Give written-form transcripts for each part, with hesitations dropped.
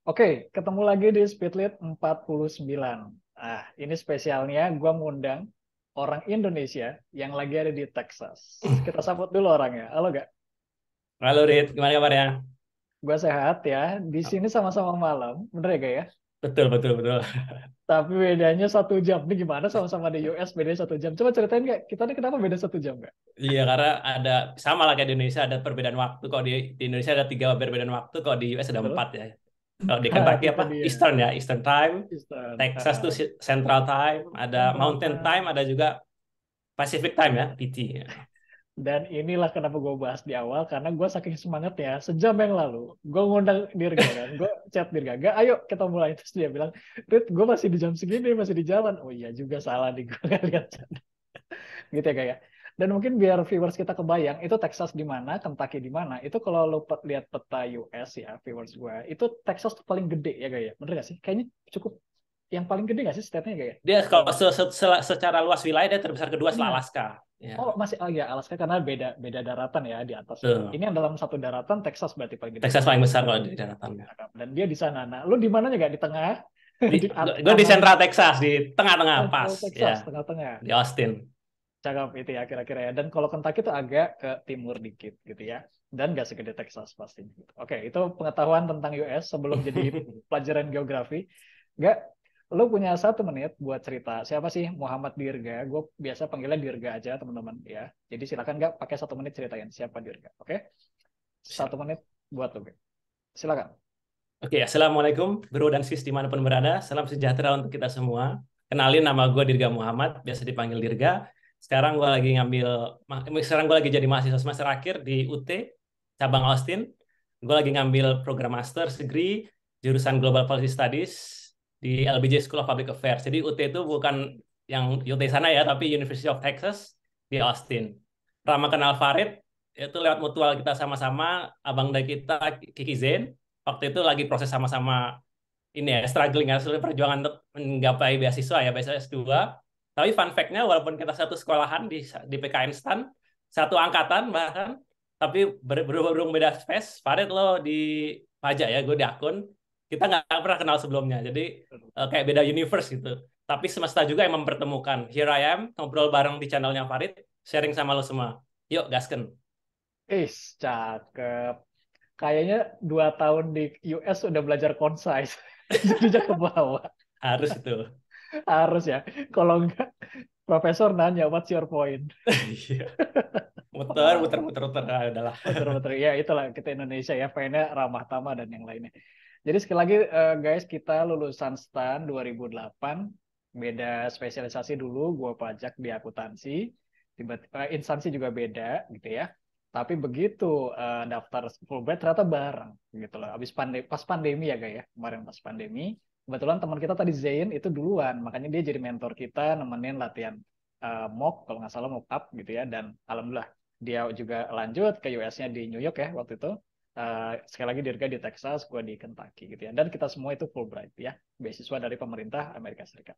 Oke, ketemu lagi di Speedlit 49. Ini spesialnya gue ngundang orang Indonesia yang lagi ada di Texas. Kita sambut dulu orangnya. Halo gak? Halo Rit, gimana kabarnya? Gue sehat ya. Di sini sama-sama malam. Bener ya gak ya? Betul, betul, betul. Tapi bedanya 1 jam. Ini gimana sama-sama di US bedanya 1 jam? Coba ceritain gak? Kita nih kenapa beda 1 jam gak? Iya, karena ada sama lah kayak di Indonesia ada perbedaan waktu. Kalau di Indonesia ada tiga perbedaan waktu, kalau di US ada Betul? empat ya. Kalau di Kentucky Itu apa? dia. Eastern ya, Eastern Time. Eastern. Texas tuh Central Time, ada Central Mountain Time, Time. ada juga Pacific Time ya, PT. Dan inilah kenapa gue bahas di awal, karena gue saking semangatnya, 1 jam yang lalu, gue ngundang Dirga kan, gue chat Dirga, gak ayo kita mulai. Terus dia bilang, Rit, gue masih di jam segini, masih di jalan. Oh iya juga, salah di gue gak lihat jam. Gitu ya kayak. Dan mungkin biar viewers kita kebayang, itu Texas di mana, Kentucky di mana, itu kalau lo lihat peta US ya, viewers gue, itu Texas tuh paling gede ya gak ya? Bener gak sih? Kayaknya cukup yang paling gede gak sih state-nya gak ya? Dia Kalau kalau secara luas wilayah dia terbesar kedua setelah benar. Alaska. Oh, Ya, masih ya Alaska karena beda beda daratan ya di atas ya. tuh. Ini yang dalam satu daratan Texas berarti paling gede. Texas paling besar kalau di daratannya. Dan dia di sana. Nah, lu di mananya gak? Di tengah, Di, di gue di tangan Central Texas, di tengah-tengah pas, Central ya, Texas, tengah-tengah. di Austin. Cakep itu ya kira-kira ya. Dan kalau Kentucky itu agak ke timur dikit gitu ya. Dan gak segede Texas pastinya. Gitu. Oke, itu pengetahuan tentang US sebelum jadi pelajaran geografi. Gak, lu punya 1 menit buat cerita. Siapa sih Muhammad Dirga? Gue biasa panggilnya Dirga aja teman-teman ya. Jadi silakan gak pakai 1 menit ceritain siapa Dirga. Oke, satu Siap. menit buat lu. Silakan. Oke, Assalamualaikum bro dan sis dimanapun berada. Salam sejahtera untuk kita semua. Kenalin, nama gue Dirga Muhammad, biasa dipanggil Dirga. Sekarang gue lagi jadi mahasiswa semester akhir di UT, cabang Austin. Gue lagi ngambil program Master's Degree, jurusan Global Policy Studies di LBJ School of Public Affairs. Jadi UT itu bukan yang UT sana ya, tapi University of Texas di Austin. Rama kenal Farid, itu lewat mutual kita sama-sama, abang dari kita, Kiki Zain waktu itu lagi proses sama-sama ini ya, struggling ya, perjuangan untuk menggapai beasiswa ya, beasiswa S2. Tapi fun fact-nya, walaupun kita satu sekolahan di PKN STAN, satu angkatan bahkan, tapi berhubung beda space. Farid lo di pajak ya, gue di akun, kita nggak pernah kenal sebelumnya, jadi kayak beda universe gitu. Tapi semesta juga yang mempertemukan. Here I am, ngobrol bareng di channelnya Farid, sharing sama lo semua. Yuk, gasken. Cakep. Kayaknya 2 tahun di US udah belajar concise. Jadinya ke bawah. Harus itu. Harus ya. Kalau enggak, profesor nanya, what's your point? Iya. Muter, muter, Pengalaman. muter, muter. Ah, udahlah. Betul-betul. Ya, itulah kita Indonesia ya. Pengennya ramah tamah dan yang lainnya. Jadi sekali lagi, guys, kita lulusan STAN 2008. Beda spesialisasi dulu, gua pajak di akuntansi. Tiba-tiba instansi juga beda gitu ya. Tapi begitu daftar Fulbright ternyata bareng gitu loh. Pas pandemi ya guys ya. Kemarin pas pandemi. Kebetulan teman kita tadi Zain itu duluan. Makanya dia jadi mentor kita nemenin latihan mock kalau nggak salah mock up gitu ya. Dan alhamdulillah dia juga lanjut ke US-nya di New York ya waktu itu. Sekali lagi Dirga di Texas, gue di Kentucky gitu ya. Dan kita semua itu Fulbright ya, beasiswa dari pemerintah Amerika Serikat.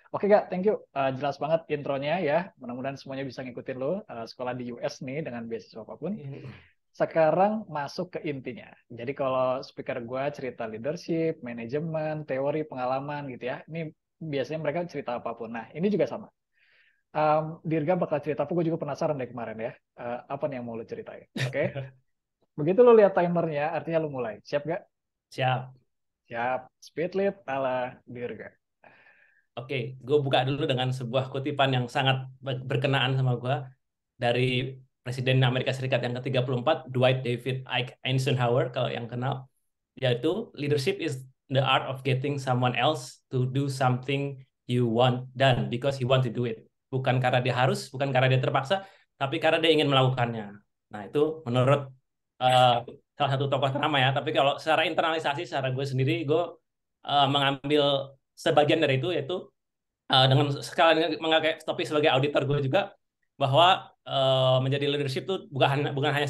Oke Kak, thank you. Jelas banget intronya ya. Mudah-mudahan semuanya bisa ngikutin lo sekolah di US nih dengan beasiswa apapun. Sekarang masuk ke intinya. Jadi kalau speaker gue cerita leadership, manajemen, teori, pengalaman gitu ya. Ini biasanya mereka cerita apapun. Nah, ini juga sama. Dirga bakal cerita apa, gue juga penasaran deh kemarin ya. Apa nih yang mau lo ceritain? Oke? Begitu lo lihat timernya, artinya lo mulai. Siap gak? Siap. Siap. Speedlit ala Dirga. Oke, gue buka dulu dengan sebuah kutipan yang sangat berkenaan sama gue dari Presiden Amerika Serikat yang ke-34, Dwight David Eisenhower, kalau yang kenal, yaitu leadership is the art of getting someone else to do something you want done because he want to do it. Bukan karena dia harus, bukan karena dia terpaksa, tapi karena dia ingin melakukannya. Nah, itu menurut uh, salah satu tokoh ternama ya. Tapi kalau secara internalisasi, secara gue sendiri, gue mengambil sebagian dari itu, yaitu dengan sekalian mengakai topi sebagai auditor gue juga, bahwa menjadi leadership itu bukan hanya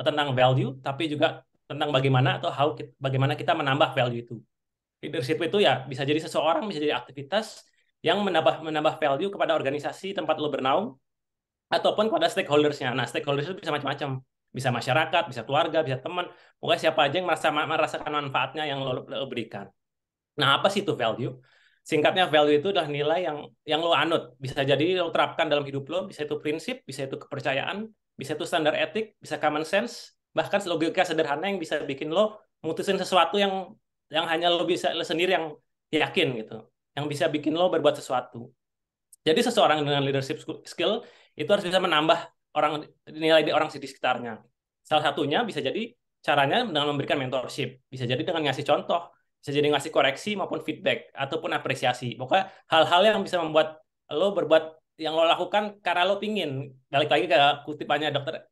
tentang value, tapi juga tentang bagaimana atau bagaimana kita menambah value itu. Leadership itu ya bisa jadi seseorang, bisa jadi aktivitas yang menambah value kepada organisasi tempat lo bernaung ataupun pada stakeholders-nya. Nah, stakeholders itu bisa macam-macam. Bisa masyarakat, bisa keluarga, bisa teman, pokoknya siapa aja yang merasakan manfaatnya yang lo berikan. Nah, apa sih itu value? Singkatnya, value itu adalah nilai yang lo anut. Bisa jadi lo terapkan dalam hidup lo, bisa itu prinsip, bisa itu kepercayaan, bisa itu standar etik, bisa common sense, bahkan logika sederhana yang bisa bikin lo mutusin sesuatu yang hanya lo sendiri yang yakin gitu. Yang bisa bikin lo berbuat sesuatu. Jadi seseorang dengan leadership skill itu harus bisa menambah nilai di orang di sekitarnya. Salah satunya bisa jadi caranya dengan memberikan mentorship, bisa jadi dengan ngasih contoh, bisa jadi ngasih koreksi maupun feedback ataupun apresiasi. Pokoknya hal-hal yang bisa membuat lo berbuat yang lo lakukan karena lo pingin. Balik lagi ke kutipannya Dr.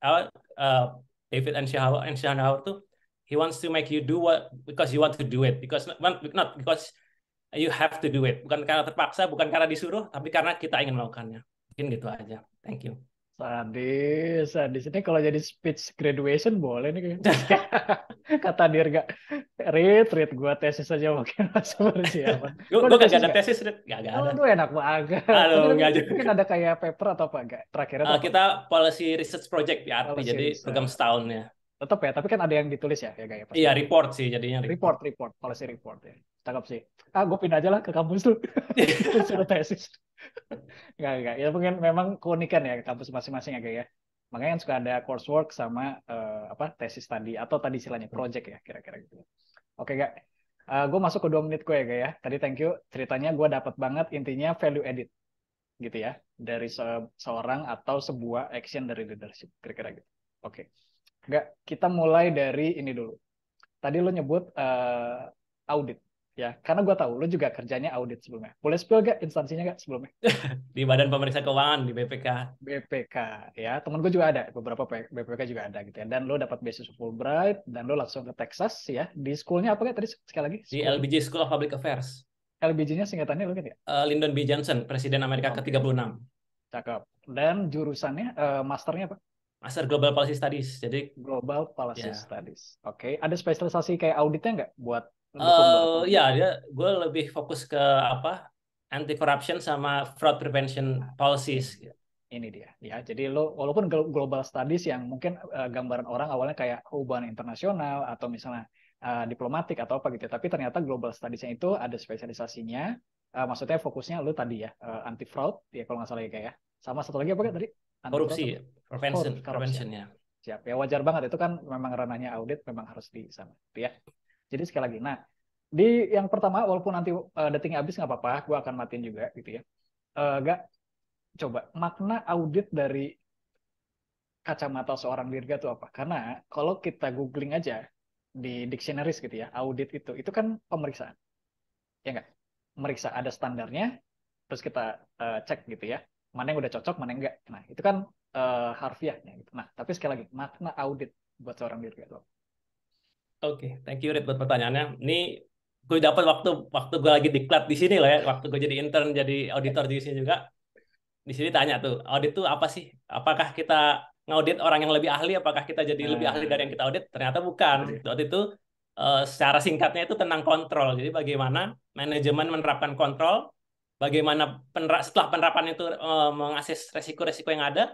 David Eisenhower tuh, he wants to make you do what because you want to do it, because not because you have to do it. Bukan karena terpaksa, bukan karena disuruh, tapi karena kita ingin melakukannya. Mungkin gitu aja. Thank you. Sadis, sadis. Ini kalau jadi speech graduation boleh nih kayaknya. Kata Dirga, read gue tesis aja mungkin masuk persiapan. Gue gak ada tesis, Rit. Gak ada. Aduh, enak banget. Aduh, mungkin ada kayak paper atau apa enggak? Terakhirnya apa? Kita policy research project di RP, Policy jadi research. program setahun ya. Tetap ya, tapi kan ada yang ditulis ya kayak pasti. Iya, report sih jadinya. Report, policy report ya. Cakep sih. Gue pindah aja lah ke kampus tuh. Suruh tesis. Enggak. Ya mungkin memang keunikan ya kampus masing-masing ya. Makanya kan suka ada coursework sama tesis tadi atau tadi istilahnya project ya kira-kira gitu. Oke gak? Gue masuk ke 2 menit gue ya. Tadi thank you ceritanya gue dapat banget intinya value edit gitu ya dari seorang atau sebuah action dari leadership kira-kira gitu. Oke. Enggak, kita mulai dari ini dulu. Tadi lo nyebut audit. Ya, karena gue tahu lo juga kerjanya audit sebelumnya. Boleh spill gak instansinya gak sebelumnya? Di Badan Pemeriksa Keuangan, di BPK. BPK, ya. Temen gue juga ada, beberapa BPK juga ada gitu ya. Dan lo dapat beasiswa Fulbright, dan lo langsung ke Texas ya. Di schoolnya apa gak tadi sekali lagi? Di LBJ School of Public Affairs. LBJ-nya singkatannya lo kan ya? Lyndon B. Johnson, Presiden Amerika ke-36. Cakep. Dan jurusannya, masternya apa? Master Global Policy Studies. Jadi Global Policy Studies. Oke. Ada spesialisasi kayak auditnya nggak buat ya, gue lebih fokus ke anti corruption sama fraud prevention policies. Ini dia, ya. Jadi lo walaupun global studies yang mungkin gambaran orang awalnya kayak hubungan internasional atau misalnya diplomatik atau apa gitu, tapi ternyata global studies-nya itu ada spesialisasinya. Maksudnya fokusnya lo tadi ya anti fraud ya kalau nggak salah ya kayak. Sama satu lagi apa kan tadi? Korupsi, prevention ya. Siap ya, wajar banget itu kan memang ranahnya audit, memang harus di sana, gitu ya. Jadi sekali lagi, nah di yang pertama walaupun nanti detiknya habis nggak apa-apa, gue akan matiin juga gitu ya. Coba makna audit dari kacamata seorang Dirga itu apa? Karena kalau kita googling aja di dictionaries gitu ya, audit itu kan pemeriksaan, ya nggak? Meriksa ada standarnya, terus kita cek gitu ya, mana yang udah cocok, mana yang enggak. Nah itu kan harfiahnya gitu. Nah tapi sekali lagi makna audit buat seorang Dirga itu. Oke, thank you Rit buat pertanyaannya. Ini gue dapat waktu gue lagi diklat di sini loh ya, waktu gue jadi intern jadi auditor di sini juga. Di sini tanya tuh, audit itu apa sih? Apakah kita ngaudit orang yang lebih ahli? Apakah kita jadi lebih ahli dari yang kita audit? Ternyata bukan. Audit itu secara singkatnya itu tentang kontrol. Jadi bagaimana manajemen menerapkan kontrol, bagaimana setelah penerapan itu mengakses resiko-resiko yang ada,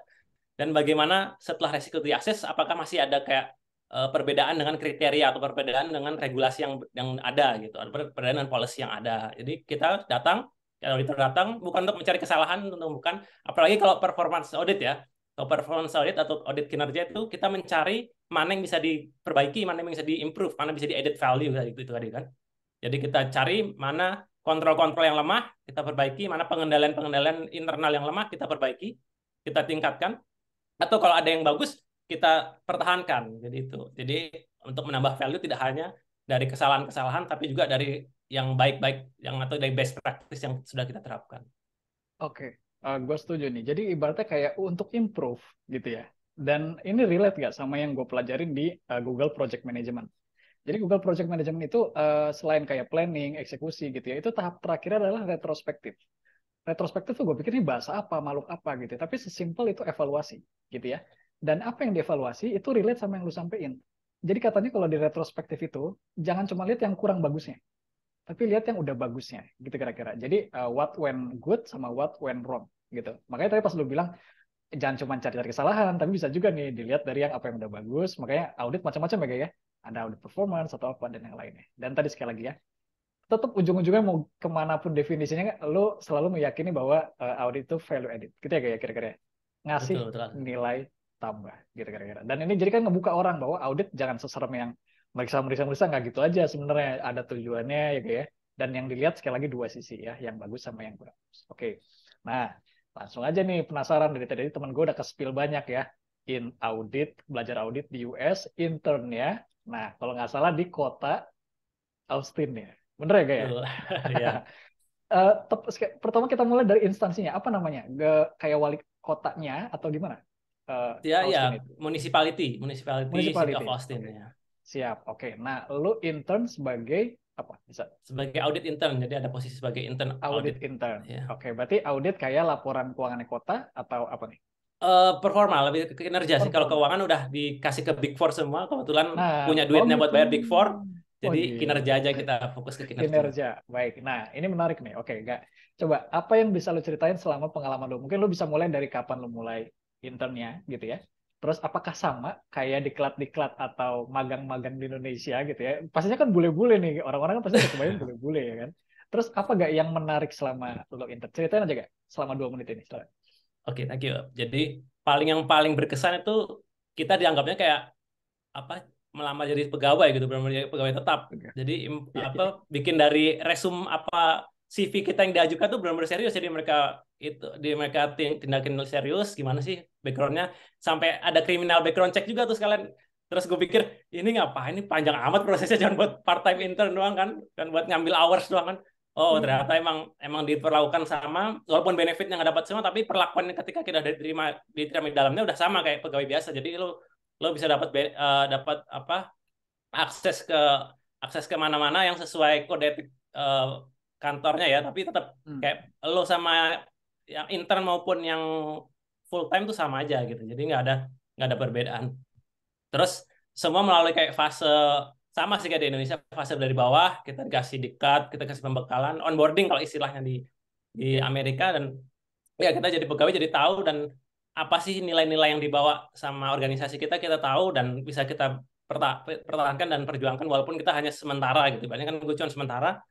dan bagaimana setelah resiko diakses, apakah masih ada kayak perbedaan dengan kriteria atau perbedaan dengan regulasi yang ada gitu, atau perbedaan dengan policy yang ada. Jadi kita datang, auditor datang bukan untuk mencari kesalahan, bukan. Apalagi kalau performance audit ya, atau performance audit atau audit kinerja itu kita mencari mana yang bisa diperbaiki, mana yang bisa diimprove, mana bisa di added value gitu itu tadi kan. Jadi kita cari mana kontrol-kontrol yang lemah kita perbaiki, mana pengendalian-pengendalian internal yang lemah kita perbaiki, kita tingkatkan. Atau kalau ada yang bagus kita pertahankan. Jadi itu. Jadi untuk menambah value tidak hanya dari kesalahan-kesalahan tapi juga dari yang baik-baik atau dari best practice yang sudah kita terapkan. Oke, gue setuju nih. Jadi ibaratnya kayak untuk improve gitu ya. Dan ini relate nggak sama yang gue pelajarin di Google Project Management. Jadi Google Project Management itu selain kayak planning, eksekusi gitu ya, itu tahap terakhir adalah retrospektif. Retrospektif tuh gue pikir ini bahasa apa, makhluk apa gitu. Tapi sesimpel itu evaluasi gitu ya. Dan apa yang dievaluasi itu relate sama yang lu sampein. Jadi katanya kalau di retrospektif itu jangan cuma lihat yang kurang bagusnya, tapi lihat yang udah bagusnya gitu kira-kira. Jadi what went good sama what went wrong gitu. Makanya tadi pas lu bilang jangan cuma cari-cari kesalahan, tapi bisa juga nih dilihat dari yang apa yang udah bagus. Makanya audit macam-macam ya, ya. Ada audit performance atau apa dan yang lainnya. Dan tadi sekali lagi ya, tetap ujung-ujungnya mau kemanapun definisinya, lo selalu meyakini bahwa audit itu value added. Gitu ya, kayak kira-kira ngasih Betul, betul. nilai tambah gitu kira-kira. Dan ini jadi kan ngebuka orang bahwa audit jangan seserem yang meriksa nggak gitu aja, sebenarnya ada tujuannya ya kayak ya. Dan yang dilihat sekali lagi dua sisi ya, yang bagus sama yang bagus. Oke. Nah, langsung aja nih, penasaran dari tadi teman gue udah ke-spill banyak ya. Audit, belajar audit di US, internnya. Nah, kalau nggak salah di kota Austin ya. Bener ya, Gaya? Betul. Ya. Pertama kita mulai dari instansinya. Apa namanya? Kayak wali kotanya atau gimana? Ya, ya, Austin itu. municipality City of Municipality. Austin Oke. ya. Siap. Oke. Nah, lu intern sebagai apa? Bisa Sebagai audit intern, jadi ada posisi sebagai intern audit audit. intern. Ya. Oke, berarti audit kayak laporan keuangan kota atau apa nih? Performa lebih ke kinerja sih. Kalau Performa. keuangan udah dikasih ke Big Four semua, kebetulan Nah, punya oh duitnya buat gitu. bayar Big Four, Oh jadi gitu. kinerja aja kita fokus ke kinerja. Kinerja. Baik. Nah, ini menarik nih. Oke, enggak. Coba apa yang bisa lo ceritain selama pengalaman lo? Mungkin lo bisa mulai dari kapan lo mulai internnya gitu ya. Terus apakah sama kayak diklat-diklat atau magang-magang di Indonesia gitu ya? Pastinya kan bule-bule nih. Orang-orang kan pasti udah kebayang bule-bule ya kan. Terus apa gak yang menarik selama lo intern? Ceritain aja gak selama 2 menit ini. Silakan. Oke, thank you. Jadi yang paling berkesan itu kita dianggapnya kayak apa, melamar jadi pegawai gitu, benar jadi pegawai tetap. Oke. Jadi Iya, apa, iya. bikin dari resume apa CV kita yang diajukan tuh benar-benar serius. Jadi mereka tindakin serius gimana sih backgroundnya, sampai ada criminal background check juga tuh sekalian. Terus gue pikir ini ngapain, ini panjang amat prosesnya, jangan buat part time intern doang kan buat ngambil hours doang kan. Oh, Hmm. ternyata emang diperlakukan sama, walaupun benefitnya nggak dapat semua, tapi perlakuannya ketika kita diterima di dalamnya udah sama kayak pegawai biasa. Jadi lo bisa dapat apa, akses ke mana-mana yang sesuai kode etik eh, kantornya ya, tapi tetap Hmm. kayak lo sama yang intern maupun yang full time tuh sama aja gitu. Jadi nggak ada perbedaan. Terus semua melalui kayak fase sama sih kayak di Indonesia, fase dari bawah kita dikasih diklat, kita kasih pembekalan, onboarding kalau istilahnya di Oke. Amerika. Dan ya kita jadi pegawai jadi tahu, dan apa sih nilai-nilai yang dibawa sama organisasi kita tahu dan bisa kita pertahankan dan perjuangkan walaupun kita hanya sementara gitu. Banyak kan gue cuma sementara.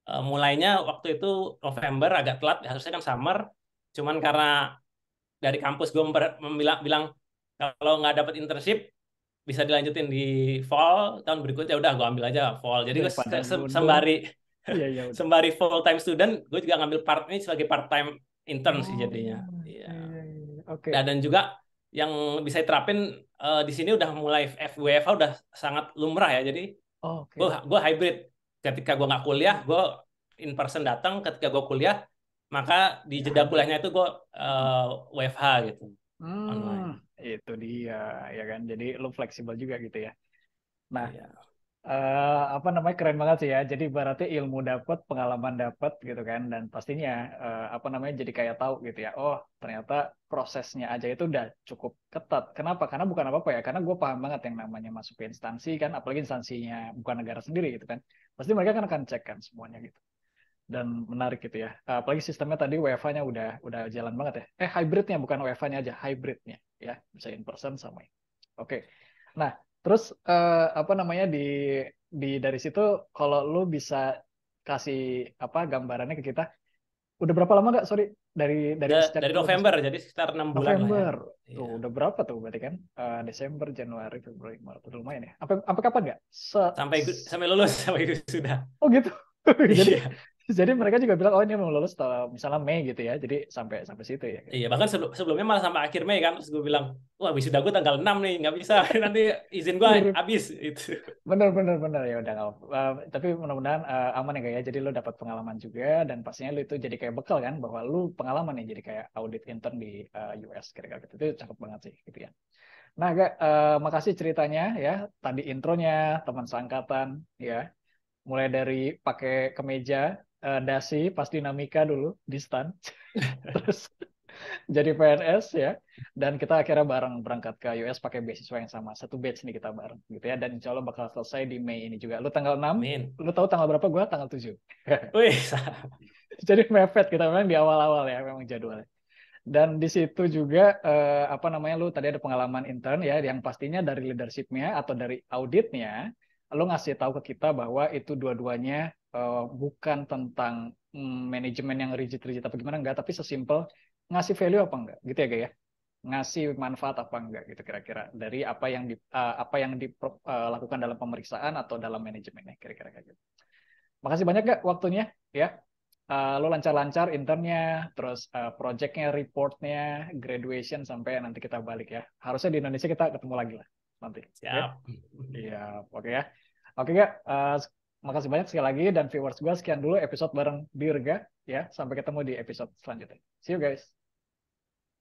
Mulainya waktu itu November, agak telat, harusnya kan summer, cuman karena dari kampus gue bilang kalau nggak dapat internship bisa dilanjutin di fall tahun berikutnya, udah gue ambil aja fall. Jadi gue Daripada mundur. sembari Iya, iya udah. sembari full time student, gue juga ngambil part ini sebagai part time intern sih Oh, jadinya. Iya. iya, iya. Oke. Dan juga yang bisa diterapin di sini udah mulai WFH udah sangat lumrah ya. Jadi Oke. gue hybrid. Ketika gue nggak kuliah, gue in person datang. Ketika gue kuliah, maka di Ya, jeda hybrid. kuliahnya itu gue Hmm. WFH gitu, online. Itu dia ya kan. Jadi lu fleksibel juga gitu ya. Nah, Iya. apa namanya keren banget sih ya. Jadi berarti ilmu dapat, pengalaman dapat gitu kan, dan pastinya apa namanya jadi kayak tahu gitu ya. Oh, ternyata prosesnya aja itu udah cukup ketat. Kenapa? Karena bukan apa-apa ya. Karena gue paham banget yang namanya masuk ke instansi kan, apalagi instansinya bukan negara sendiri gitu kan. Pasti mereka kan akan cek kan semuanya gitu. Dan menarik gitu ya. Apalagi sistemnya tadi WFH-nya udah jalan banget ya. Hybridnya bukan WFH-nya aja, hybridnya ya. Bisa in person sama ini. Oke. Nah, terus apa namanya dari situ kalau lu bisa kasih apa gambarannya ke kita, udah berapa lama nggak? Sorry, dari sejak Dari lu masuk November, jadi sekitar 6 bulan lah ya. November. Tuh, Iya. udah berapa tuh berarti kan? Desember, Januari, Februari, Maret. Udah lumayan ya. Sampai kapan nggak? Sampai lulus sampai sudah. Oh gitu. Jadi Iya. jadi mereka juga bilang oh ini mau lulus misalnya Mei gitu ya. Jadi sampai sampai situ ya. Iya, bahkan sebelumnya malah sampai akhir Mei kan. Terus gue bilang, wah wisuda gue tanggal 6 nih, nggak bisa. Nanti izin gue Mirip. habis. Itu. Bener ya udah nggak apa. Tapi mudah-mudahan aman ya kayak ya. Jadi lu dapat pengalaman juga dan pastinya lu itu jadi kayak bekal kan bahwa lu pengalaman nih jadi kayak audit intern di US kira-kira gitu. Itu cakep banget sih gitu ya. Nah, Gak, makasih ceritanya ya. Tadi intronya teman seangkatan ya. Mulai dari pakai kemeja dasi pas dinamika dulu di stan. Terus jadi PNS ya, dan kita akhirnya bareng berangkat ke US pakai beasiswa yang sama, satu batch nih kita bareng gitu ya, dan insya Allah bakal selesai di Mei ini juga. Lu tanggal 6, Amin. lu tahu tanggal berapa? Gua tanggal 7. Wih, Jadi mepet kita memang di awal-awal ya memang jadwalnya. Dan di situ juga apa namanya lu tadi ada pengalaman intern ya yang pastinya dari leadership-nya atau dari auditnya lu ngasih tahu ke kita bahwa itu dua-duanya bukan tentang manajemen yang rigid-rigid apa gimana enggak, tapi sesimpel ngasih value apa enggak gitu ya Gaya. Ngasih manfaat apa enggak gitu kira-kira dari apa yang dilakukan dalam pemeriksaan atau dalam manajemennya kira-kira kayak gitu. Makasih banyak gak waktunya ya. Lo lancar-lancar internnya, terus projectnya, reportnya, graduation sampai nanti kita balik ya. Harusnya di Indonesia kita ketemu lagi lah nanti. Oke? Siap. Iya, oke ya. Oke gak, makasih banyak sekali lagi dan viewers gue sekian dulu episode bareng Dirga ya. Sampai ketemu di episode selanjutnya. See you guys.